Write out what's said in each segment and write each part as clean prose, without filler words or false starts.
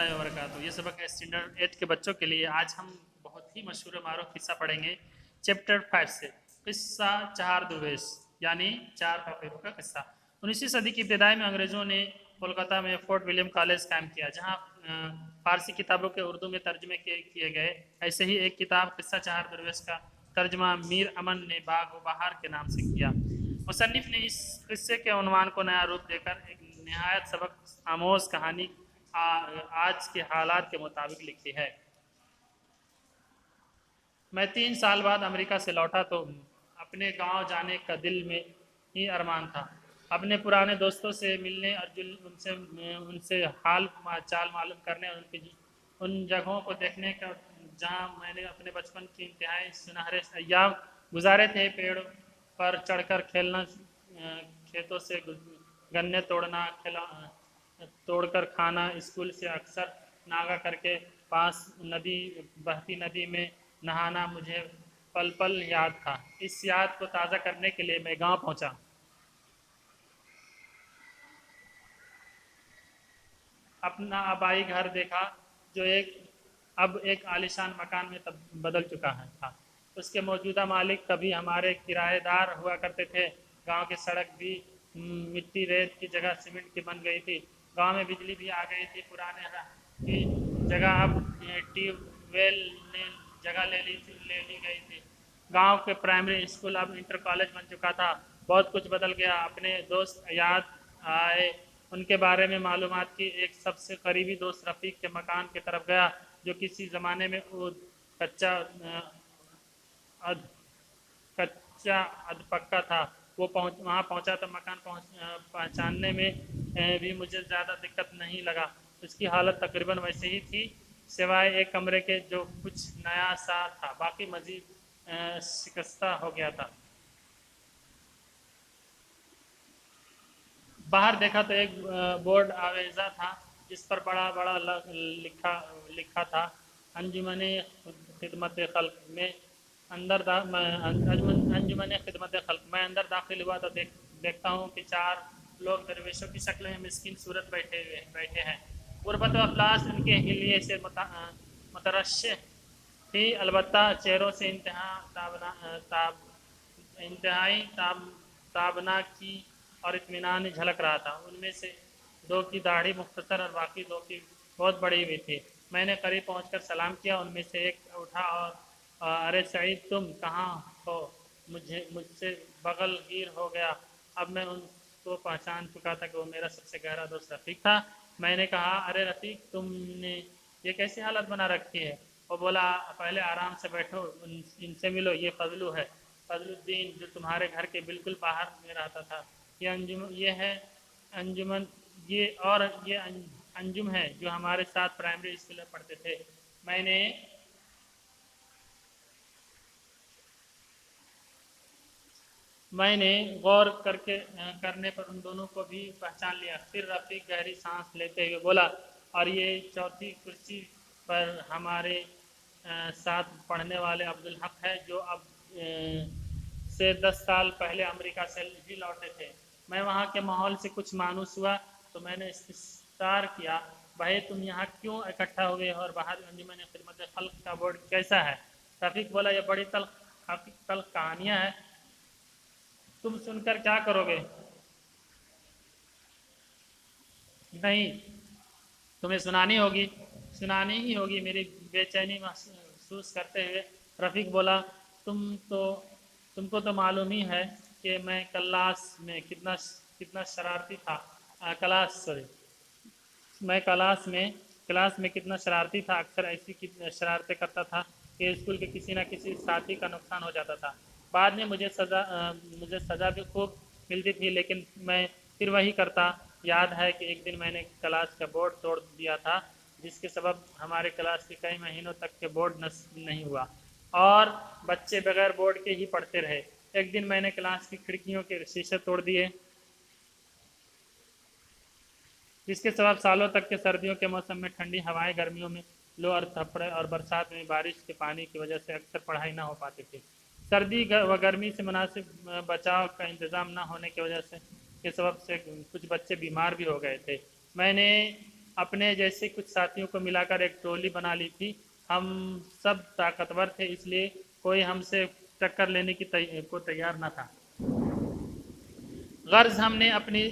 रहमतुल्लाहि व बरकातुहू। ये सबक है स्टैंडर्ड 8 के बच्चों के लिए। आज हम बहुत ही मशहूर मारूफ किस्सा पढ़ेंगे चैप्टर 5 से। किस्सा चार दरवेश यानी चार फकीरों का किस्सा। 19वीं सदी की इब्तिदाई में अंग्रेज़ों ने कोलकाता में फोर्ट विलियम कॉलेज कायम किया, जहाँ फारसी किताबों के उर्दू में तर्जमे किए गए। ऐसे ही एक किताब किस्सा चार दरवेश का तर्जमा मीर अमन ने बाग व बहार के नाम से किया। मुसन्निफ ने इस किस्से के उन्वान को नया रूप देकर एक निहायत सबक आमोज कहानी आज के हालात के मुताबिक लिखी है। मैं 3 साल बाद अमेरिका से लौटा तो अपने गांव जाने का दिल में ही अरमान था। अपने पुराने दोस्तों से मिलने और उनसे हाल चाल मालूम करने और उन जगहों को देखने का जहां मैंने अपने बचपन की इंतहाई सुनहरे अय्याम गुजारे थे। पेड़ों पर चढ़कर खेलना, खेतों से गन्ने तोड़ना, तोड़कर खाना, स्कूल से अक्सर नागा करके पास बहती नदी में नहाना मुझे पल पल याद था। इस याद को ताज़ा करने के लिए मैं गांव पहुंचा। अपना आबाई घर देखा जो अब एक आलीशान मकान में बदल चुका था। उसके मौजूदा मालिक कभी हमारे किराएदार हुआ करते थे। गांव की सड़क भी मिट्टी रेत की जगह सीमेंट की बन गई थी। गांव में बिजली भी आ गई थी। पुराने की जगह अब ट्यूबवेल ने जगह ले ली गई थी। गांव के प्राइमरी स्कूल अब इंटर कॉलेज बन चुका था। बहुत कुछ बदल गया। अपने दोस्त याद आए, उनके बारे में मालूमात की। एक सबसे करीबी दोस्त रफ़ीक के मकान की तरफ गया, जो किसी ज़माने में कच्चा अध पक्का था। वहाँ पहुँचा तो मकान पहचानने में भी मुझे ज़्यादा दिक्कत नहीं लगा। उसकी हालत तकरीबन वैसे ही थी, सिवाय एक कमरे के जो कुछ नया सा था, बाकी मज़ीद शिकस्ता हो गया था। बाहर देखा तो एक बोर्ड आवेजा था, जिस पर बड़ा बड़ा लिखा था अंजुमन खिदमत खल्क में। अंजुमन खिदमत खल्क। मैं अंदर दाखिल हुआ तो देखता हूँ कि 4 लोग दरवेशों की शक्ल में मिस्किन सूरत बैठे हैं। गुर्बत व अफलास उनके हिलिये से मुतरश्शिह थी, अलबत्ता चेहरों से इंतहाई ताबना की और इत्मीनान झलक रहा था। उनमें से 2 की दाढ़ी मुख्तसर और बाकी 2 की बहुत बड़ी हुई थी। मैंने करीब पहुंचकर सलाम किया। उनमें से एक उठा और अरे सईद, तुम कहाँ हो? मुझसे बगल गिर हो गया। अब मैं उनको पहचान चुका था कि वो मेरा सबसे गहरा दोस्त रफ़ीक था। मैंने कहा, अरे रफ़ीक, तुमने ये कैसी हालत बना रखी है? वो बोला, पहले आराम से बैठो, इनसे मिलो। ये फजलू है, फजलुद्दीन, जो तुम्हारे घर के बिल्कुल बाहर में रहता था। ये अंजुम है जो हमारे साथ प्राइमरी स्कूल में पढ़ते थे। मैंने गौर करने पर उन दोनों को भी पहचान लिया। फिर रफ़ीक गहरी सांस लेते हुए बोला, और ये चौथी कुर्सी पर हमारे साथ पढ़ने वाले अब्दुल हक है, जो अब से 10 साल पहले अमेरिका से ही लौटे थे। मैं वहाँ के माहौल से कुछ मानूस हुआ तो मैंने इस्तिफ़सार किया, भाई तुम यहाँ क्यों इकट्ठा हो गए हो और बाहर अंजुमन खिदमत खल्क का बोर्ड कैसा है? रफ़ीक बोला, ये बड़ी तल्ख कहानियाँ हैं, तुम सुनकर क्या करोगे? नहीं, तुम्हें सुनानी ही होगी। मेरी बेचैनी महसूस करते हुए रफ़ीक बोला, तुमको तो मालूम ही है कि मैं क्लास में कितना शरारती था। क्लास में कितना शरारती था। अक्सर ऐसी शरारतें करता था कि स्कूल के किसी न किसी साथी का नुकसान हो जाता था। बाद में मुझे सज़ा भी खूब मिलती थी, लेकिन मैं फिर वही करता। याद है कि एक दिन मैंने क्लास का बोर्ड तोड़ दिया था, जिसके सबब हमारे क्लास के कई महीनों तक के बोर्ड नस्ब नहीं हुआ और बच्चे बगैर बोर्ड के ही पढ़ते रहे। एक दिन मैंने क्लास की खिड़कियों के शीशे तोड़ दिए, जिसके सबब सालों तक के सर्दियों के मौसम में ठंडी हवाएं, गर्मियों में लू और थपड़े और बरसात में बारिश के पानी की वजह से अक्सर पढ़ाई न हो पाती थी। सर्दी व गर्मी से मुनासिब बचाव का इंतज़ाम न होने की वजह से के सबब से कुछ बच्चे बीमार भी हो गए थे। मैंने अपने जैसे कुछ साथियों को मिलाकर एक टोली बना ली थी। हम सब ताकतवर थे, इसलिए कोई हमसे टक्कर लेने की को तैयार न था। गर्ज हमने अपनी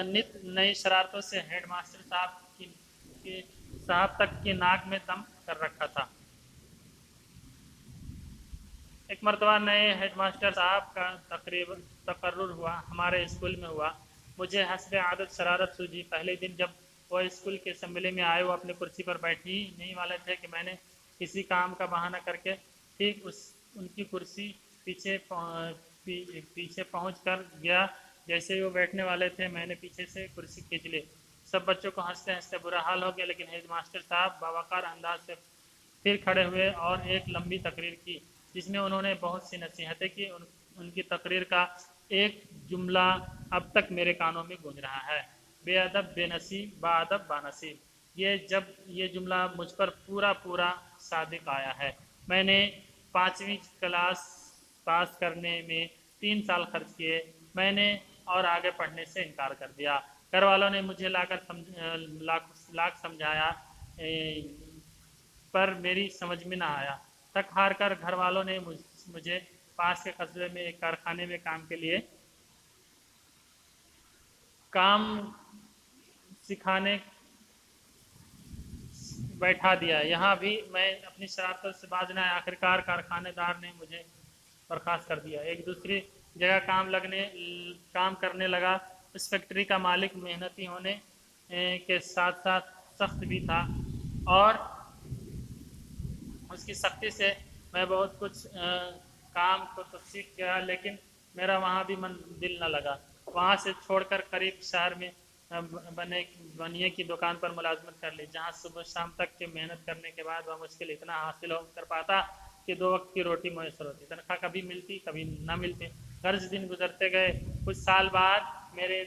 नित नई शरारतों से हेडमास्टर साहब तक की नाक में दम कर रखा था। एक मरतबा नए हेडमास्टर साहब का तकर्रुर हुआ, हमारे स्कूल में हुआ। मुझे हस्बे आदत शरारत सूझी। पहले दिन जब वो स्कूल के असेंबली में आए, वो अपनी कुर्सी पर बैठ ही नहीं वाले थे कि मैंने किसी काम का बहाना करके ठीक उनकी कुर्सी पीछे पहुंच कर गया। जैसे ही वो बैठने वाले थे, मैंने पीछे से कुर्सी खींच ली। सब बच्चों को हंसते हंसते बुरा हाल हो गया, लेकिन हेडमास्टर साहब बावकार अंदाज से फिर खड़े हुए और एक लंबी तकरीर की, जिसमें उन्होंने बहुत सी नसीहतें की। उनकी तकरीर का एक जुमला अब तक मेरे कानों में गूंज रहा है, बेअदब बेनसीब बाअदब बानसीब। ये जुमला मुझ पर पूरा सादिक आया है। मैंने 5वीं क्लास पास करने में 3 साल खर्च किए। मैंने और आगे पढ़ने से इनकार कर दिया। घर वालों ने मुझे लाख समझाया, पर मेरी समझ में ना आया। थक हार कर घर वालों ने मुझे पास के कस्बे में एक कारखाने में काम के लिए काम सिखाने बैठा दिया। यहाँ भी मैं अपनी शरारतों से बाज न आया। आखिरकार कारखानेदार ने मुझे बर्खास्त कर दिया। एक दूसरी जगह काम करने लगा। उस फैक्ट्री का मालिक मेहनती होने के साथ साथ सख्त भी था, और उसकी सख्ती से मैं बहुत कुछ काम को तो सीख गया, लेकिन मेरा वहाँ भी दिल न लगा। वहाँ से छोड़कर करीब शहर में बनिए की दुकान पर मुलाजमत कर ली, जहाँ सुबह शाम तक के मेहनत करने के बाद वह मुश्किल इतना हासिल कर पाता कि 2 वक्त की रोटी मैसर होती। तनख्वाह कभी मिलती कभी न मिलती। गर्ज दिन गुजरते गए। कुछ साल बाद मेरे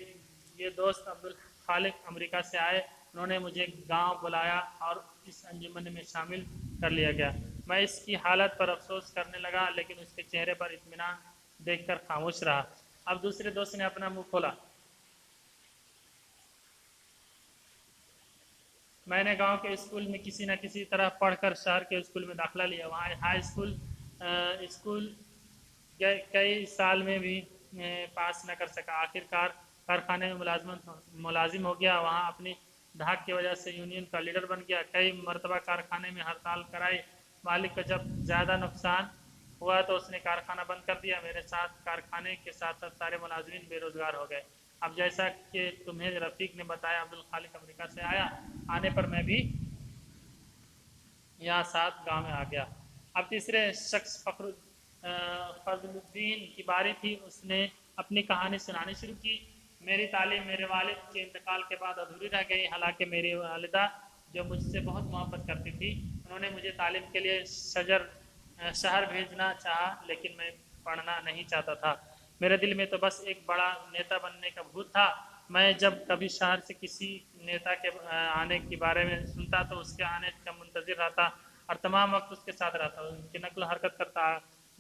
ये दोस्त अब्दुल खालिक अमेरिका से आए। उन्होंने मुझे गांव बुलाया और इस अंजुमन में शामिल कर लिया गया। मैं इसकी हालत पर अफसोस करने लगा, लेकिन उसके चेहरे पर इत्मीनान देखकर खामोश रहा। अब दूसरे दोस्त ने अपना मुंह खोला। मैंने गांव के स्कूल में किसी न किसी तरह पढ़कर शहर के स्कूल में दाखिला लिया। वहाँ हाई स्कूल कई साल में भी पास न कर सका। आखिरकार कारखाने में मुलाजिम हो गया। वहाँ अपनी धाक की वजह से यूनियन का लीडर बन गया। कई मरतबा कारखाने में हड़ताल कराई। मालिक को जब ज़्यादा नुकसान हुआ तो उसने कारखाना बंद कर दिया। मेरे साथ कारखाने के साथ साथ सारे मुलाजिम बेरोजगार हो गए। अब जैसा कि तुम्हें रफीक ने बताया, अब्दुल खालिक अमेरिका से आया। आने पर मैं भी यहाँ साथ गांव में आ गया। अब तीसरे शख्स फजलुद्दीन की बारी थी। उसने अपनी कहानी सुनानी शुरू की। मेरी तालीम मेरे वालिद के इंतकाल के बाद अधूरी रह गई। हालांकि मेरी वालिदा, जो मुझसे बहुत मोहब्बत करती थी, उन्होंने मुझे तालीम के लिए शहर भेजना चाहा, लेकिन मैं पढ़ना नहीं चाहता था। मेरे दिल में तो बस एक बड़ा नेता बनने का भूत था। मैं जब कभी शहर से किसी नेता के आने के बारे में सुनता तो उसके आने का मुंतजिर रहता और तमाम वक्त उसके साथ रहता, उनकी नकल हरकत करता,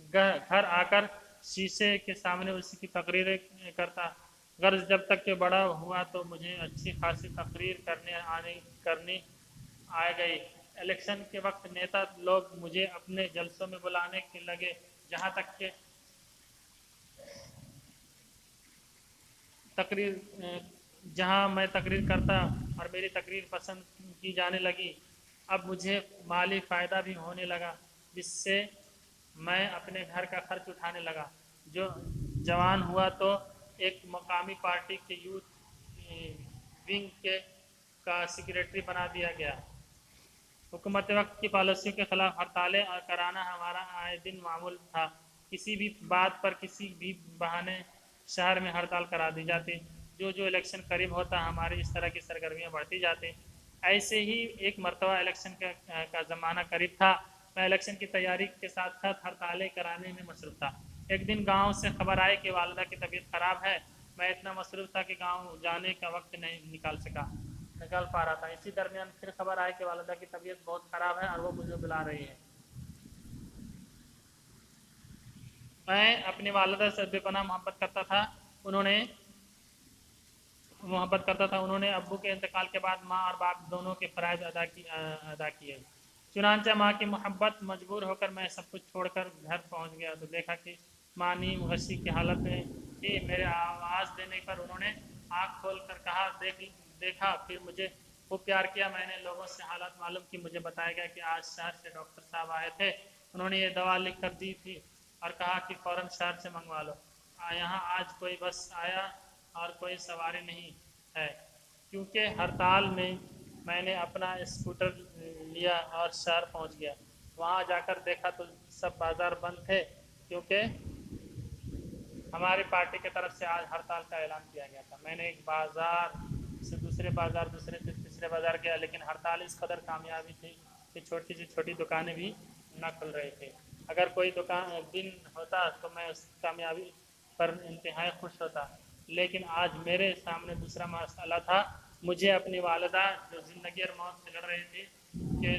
घर आकर शीशे के सामने उसकी तकरीरें करता। गर्ज जब तक के बड़ा हुआ तो मुझे अच्छी खासी तकरीर करनी आ गई। इलेक्शन के वक्त नेता लोग मुझे अपने जलसों में बुलाने के लगे, जहाँ तक के जहाँ मैं तकरीर करता और मेरी तकरीर पसंद की जाने लगी। अब मुझे माली फ़ायदा भी होने लगा, जिससे मैं अपने घर का खर्च उठाने लगा। जो जवान हुआ तो एक मकामी पार्टी के यूथ विंग का सेक्रेटरी बना दिया गया। हुकूमत वक्त की पॉलिसियों के खिलाफ हड़तालें कराना हमारा आए दिन मामूल था। किसी भी बात पर किसी भी बहाने शहर में हड़ताल करा दी जाती। जो इलेक्शन करीब होता, हमारी इस तरह की सरगर्मियाँ बढ़ती जाती। ऐसे ही एक मरतबा इलेक्शन का ज़माना करीब था। मैं इलेक्शन की तैयारी के साथ साथ हड़तालें कराने में मसरूफ़ था। एक दिन गांव से खबर आई कि वालिदा की तबीयत ख़राब है। मैं इतना मसरूफ़ था कि गांव जाने का वक्त नहीं निकाल पा रहा था। इसी दरमियान फिर खबर आई कि वालिदा की तबीयत बहुत ख़राब है और वो मुझे बुला रही है। मैं अपनी वालिदा से बेपनाह मोहब्बत करता था। उन्होंने محبت کرتا تھا. انہوں نے ابو کے انتقال کے بعد ماں اور باپ دونوں کے فرائض ادا کیے. چنانچہ ماں کی محبت مجبور ہو کر میں سب کچھ چھوڑ کر گھر پہنچ گیا تو دیکھا کہ ماں نیم غشی کی حالت میں تھی. میرے آواز دینے پر انہوں نے آنکھ کھول کر کہا دیکھا. پھر مجھے خوب پیار کیا. میں نے لوگوں سے حالت معلوم کی. مجھے بتایا گیا کہ آج شہر سے ڈاکٹر صاحب آئے تھے. انہوں نے یہ دوا لکھ کر دی تھی اور کہا کہ فوراً شہر سے منگوا لو. یہاں آج کوئی بس آیا اور کوئی سواری نہیں ہے کیونکہ ہڑتال میں نے اپنا اسکوٹر لیا اور شہر پہنچ گیا. وہاں جا کر دیکھا تو سب بازار بند تھے کیونکہ ہماری پارٹی کی طرف سے آج ہڑتال کا اعلان کیا گیا تھا. میں نے ایک بازار سے دوسرے بازار, دوسرے سے تیسرے بازار گیا, لیکن ہڑتال اس قدر کامیابی تھی کہ چھوٹی سے چھوٹی دکانیں بھی نہ کھل رہی تھی. اگر کوئی دن ہوتا تو میں اس کامیابی پر انتہائی خوش ہوتا, لیکن آج میرے سامنے دوسرا مسئلہ تھا. مجھے اپنی والدہ جو زندگی اور موت سے لڑ رہی تھی کے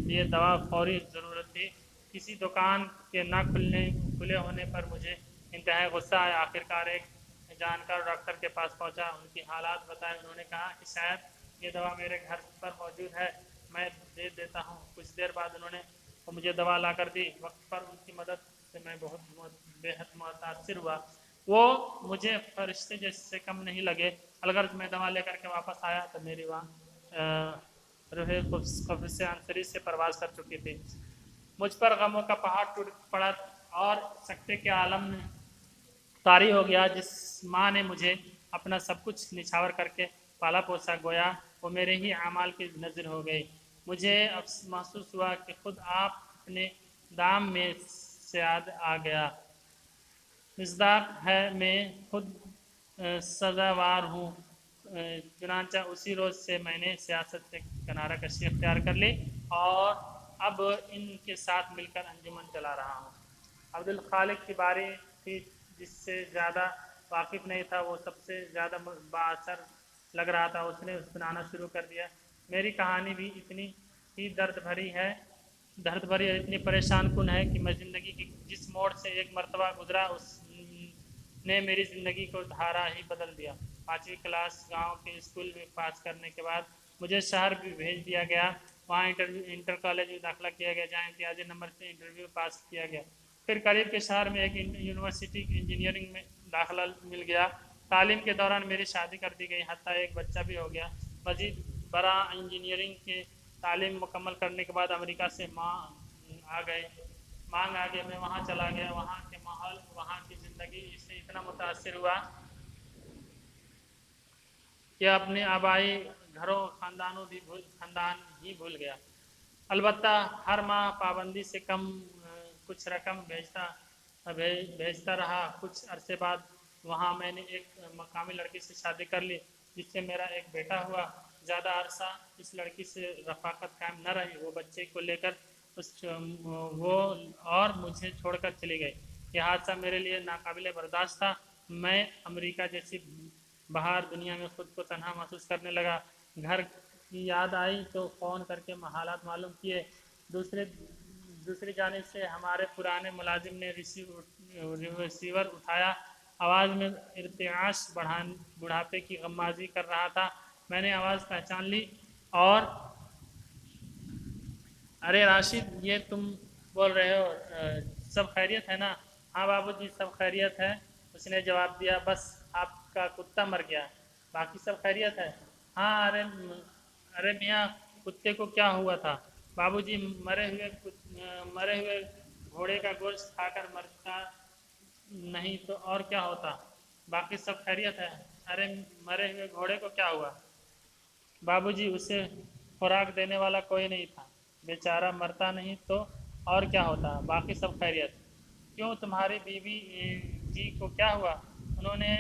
لیے دوا فوری ضرورت تھی. کسی دکان کے نہ کھلے ہونے پر مجھے انتہائی غصہ آیا. آخرکار ایک جانکار ڈاکٹر کے پاس پہنچا. ان کی حالات بتائے. انہوں نے کہا کہ شاید یہ دوا میرے گھر پر موجود ہے, میں دے دیتا ہوں. کچھ دیر بعد انہوں نے مجھے دوا لا کر دی. وقت پر ان کی مدد سے میں بے حد متاثر ہوا. وہ مجھے فرشتے جیسے کم نہیں لگے. الغرض میں دوا لے کر کے واپس آیا تو میری وہاں روح قدس عنصری سے پرواز کر چکی تھی. مجھ پر غموں کا پہاڑ ٹوٹ پڑا اور سکتے کے عالم میں طاری ہو گیا. جس ماں نے مجھے اپنا سب کچھ نچھاور کر کے پالا پوسا, گویا وہ میرے ہی اعمال کی نظر ہو گئی. مجھے محسوس ہوا کہ خود آپ اپنے دام میں سے آ گیا. مصداق ہے میں خود سزاوار ہوں. چنانچہ اسی روز سے میں نے سیاست سے کنارہ کشی اختیار کر لی اور اب ان کے ساتھ مل کر انجمن چلا رہا ہوں. عبدالخالق کی باری تھی. جس سے زیادہ واقف نہیں تھا وہ سب سے زیادہ بااثر لگ رہا تھا. اس نے سنانا شروع کر دیا. میری کہانی بھی اتنی ہی درد بھری اور اتنی پریشان کن ہے کہ میں زندگی کی جس موڑ سے ایک مرتبہ گزرا اس نے میری زندگی کو دھارا ہی بدل دیا. 5ویں کلاس گاؤں کے اسکول میں پاس کرنے کے بعد مجھے شہر بھی بھیج دیا گیا. وہاں انٹر کالج میں داخلہ کیا گیا جہاں امتیازی نمبر سے انٹرویو پاس کیا گیا. پھر قریب کے شہر میں ایک یونیورسٹی کی انجینئرنگ میں داخلہ مل گیا. تعلیم کے دوران میری شادی کر دی گئی, حتیٰ ایک بچہ بھی ہو گیا. مزید برآں انجینئرنگ کی تعلیم مکمل کرنے کے بعد امریکہ سے مانگ آ گئی. میں وہاں چلا گیا. وہاں کے ماحول, وہاں کی زندگی اس سے اتنا متاثر ہوا کہ اپنے آبائی گھروں خاندان ہی بھول گیا. البتہ ہر ماہ پابندی سے کم کچھ رقم بھیجتا رہا. کچھ عرصے بعد وہاں میں نے ایک مقامی لڑکی سے شادی کر لی جس سے میرا ایک بیٹا ہوا. زیادہ عرصہ اس لڑکی سے رفاقت قائم نہ رہی. وہ بچے کو لے کر وہ اور مجھے چھوڑ کر چلی گئی. یہ حادثہ میرے لیے ناقابل برداشت تھا. میں امریکہ جیسی باہر دنیا میں خود کو تنہا محسوس کرنے لگا. گھر کی یاد آئی تو فون کر کے حالات معلوم کیے. دوسری جانب سے ہمارے پرانے ملازم نے ریسیور اٹھایا. آواز میں ارتعاش, بڑھاپے کی غمازی کر رہا تھا. میں نے آواز پہچان لی اور ارے راشد, یہ تم بول رہے ہو, سب خیریت ہے نا؟ ہاں بابو جی سب خیریت ہے, اس نے جواب دیا. بس آپ کا کتا مر گیا, باقی سب خیریت ہے. ہاں ارے میاں کتے کو کیا ہوا تھا؟ بابو جی مرے ہوئے گھوڑے کا گوشت کھا کر مرتا نہیں تو اور کیا ہوتا. باقی سب خیریت ہے. ارے مرے ہوئے گھوڑے کو کیا ہوا؟ بابو جی اسے خوراک دینے والا کوئی نہیں تھا, بیچارہ مرتا نہیں تو اور کیا ہوتا. باقی سب خیریت. کیوں تمہاری بیوی جی کو کیا ہوا؟ انہوں نے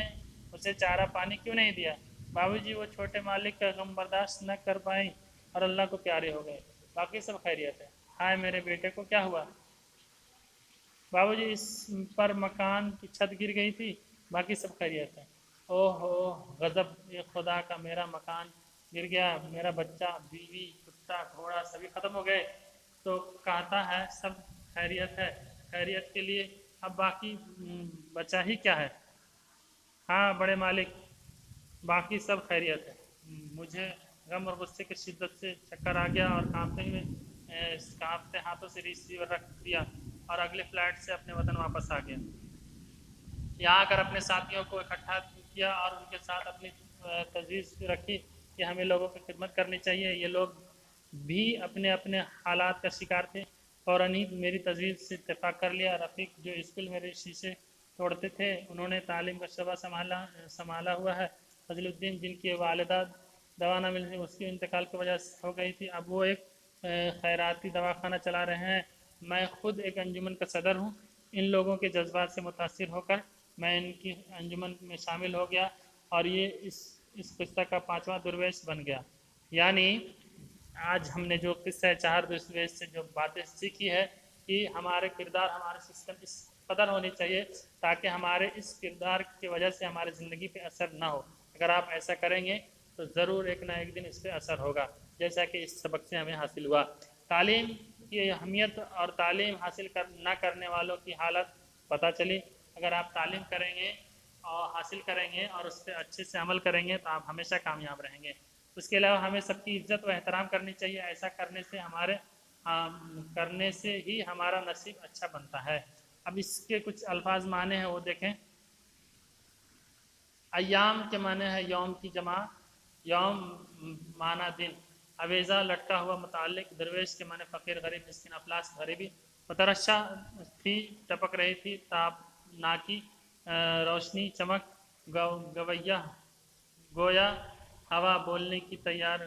اسے چارہ پانی کیوں نہیں دیا؟ بابو جی وہ چھوٹے مالک کا غم برداشت نہ کر پائیں اور اللہ کو پیارے ہو گئے. باقی سب خیریت ہے. ہائے میرے بیٹے کو کیا ہوا؟ بابو جی اس پر مکان کی چھت گر گئی تھی. باقی سب خیریت ہے. اوہ ہو غضب خدا کا, میرا مکان گر گیا, میرا بچہ, بیوی, کتا, گھوڑا سبھی ختم ہو گئے. تو کہتا ہے سب خیریت ہے. خیریت کے لیے اب باقی بچا ہی کیا ہے؟ ہاں بڑے مالک, باقی سب خیریت ہے۔ مجھے غم اور غصے کی شدت سے چکر آ گیا اور کانپتے ہاتھوں سے ریسیور رکھ دیا اور اگلے فلائٹ سے اپنے وطن واپس آ گیا۔ یہاں آ کر اپنے ساتھیوں کو اکٹھا کیا اور ان کے ساتھ اپنی تجویز رکھی کہ ہمیں لوگوں کی خدمت کرنی چاہیے۔ یہ لوگ بھی اپنے اپنے حالات کا شکار تھے۔ فوراً ہی میری تجویز سے اتفاق کر لیا۔ رفیق جو اسکول میں شیشے توڑتے تھے، انہوں نے تعلیم کا شعبہ سنبھالا ہوا ہے۔ فضل الدین جن کی والدہ دوا نہ ملنے اس کی انتقال کی وجہ سے ہو گئی تھی، اب وہ ایک خیراتی دواخانہ چلا رہے ہیں۔ میں خود ایک انجمن کا صدر ہوں۔ ان لوگوں کے جذبات سے متاثر ہو کر میں ان کی انجمن میں شامل ہو گیا اور یہ اس قصہ کا 5واں درویش بن گیا۔ یعنی آج ہم نے جو قصہ 4 درویش سے جو باتیں سیکھی ہے کہ ہمارے کردار، ہمارے سسٹم اس قدر ہونی چاہیے تاکہ ہمارے اس کردار کی وجہ سے ہمارے زندگی پہ اثر نہ ہو۔ اگر آپ ایسا کریں گے تو ضرور ایک نہ ایک دن اس پہ اثر ہوگا، جیسا کہ اس سبق سے ہمیں حاصل ہوا۔ تعلیم کی اہمیت اور تعلیم حاصل نہ کرنے والوں کی حالت پتہ چلی۔ اگر آپ تعلیم کریں گے اور حاصل کریں گے اور اس پہ اچھے سے عمل کریں گے تو آپ ہمیشہ کامیاب رہیں گے۔ اس کے علاوہ ہمیں سب کی عزت و احترام کرنی چاہیے۔ ایسا کرنے سے ہی ہمارا نصیب اچھا بنتا ہے۔ اب اس کے کچھ الفاظ معنی ہیں وہ دیکھیں۔ ایام کے معنی ہے یوم کی جمع، یوم معنی دن، اویزہ لٹکا ہوا متعلق، درویش کے معنی فقیر غریب مسکین افلاس غریبی، مترشہ تھی ٹپک رہی تھی، تابناکی روشنی چمک، گویا ہوا بولنے کی تیار،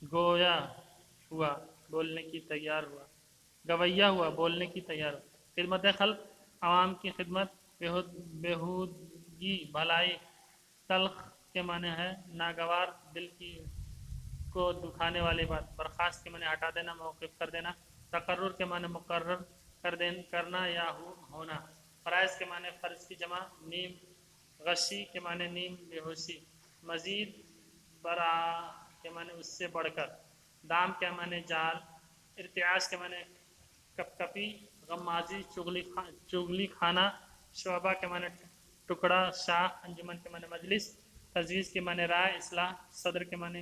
گویا ہوا بولنے کی تیار ہوا، گویا ہوا بولنے کی تیار ہوا، خدمت خلق عوام کی خدمت، بےہودگی بھلائی، تلخ کے معنی ہے ناگوار دل کو دکھانے والی بات، برخاست کے معنی ہٹا دینا موقوف کر دینا، تقرر کے معنی مقرر کرنا یا ہونا، فرائض کے معنی فرض کی جمع، نیم غشی کے معنی نیم بے ہوشی، مزید برآ کے معنی اس سے بڑھ کر، دام کے معنی جال، ارتعاش کے معنی کپ کپی، غمازی چغلی خانہ، شعبہ کے معنی ٹکڑا شاخ، انجمن کے معنی مجلس، تجویز کے معنی رائے اصلاح، صدر کے معنی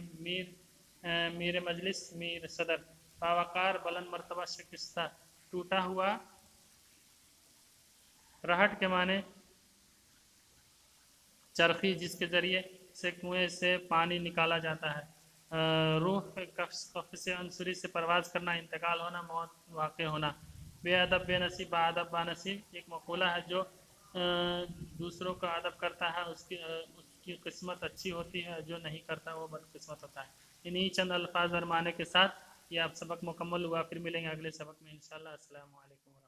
میر مجلس میر صدر، باوقار بلند مرتبہ شکستہ ٹوٹا ہوا، رہٹ کے معنی چرخی جس کے ذریعے سے کنویں سے پانی نکالا جاتا ہے، روح کف سے عنصری سے پرواز کرنا، انتقال ہونا، موت واقع ہونا، بے ادب بے نصیب باادب بانصیب، ایک مقولہ ہے جو دوسروں کا ادب کرتا ہے اس کی قسمت اچھی ہوتی ہے، جو نہیں کرتا وہ بدقسمت ہوتا ہے۔ انہی چند الفاظ اور معنی کے ساتھ یہ اب سبق مکمل ہوا، پھر ملیں گے اگلے سبق میں انشاءاللہ۔ السلام علیکم۔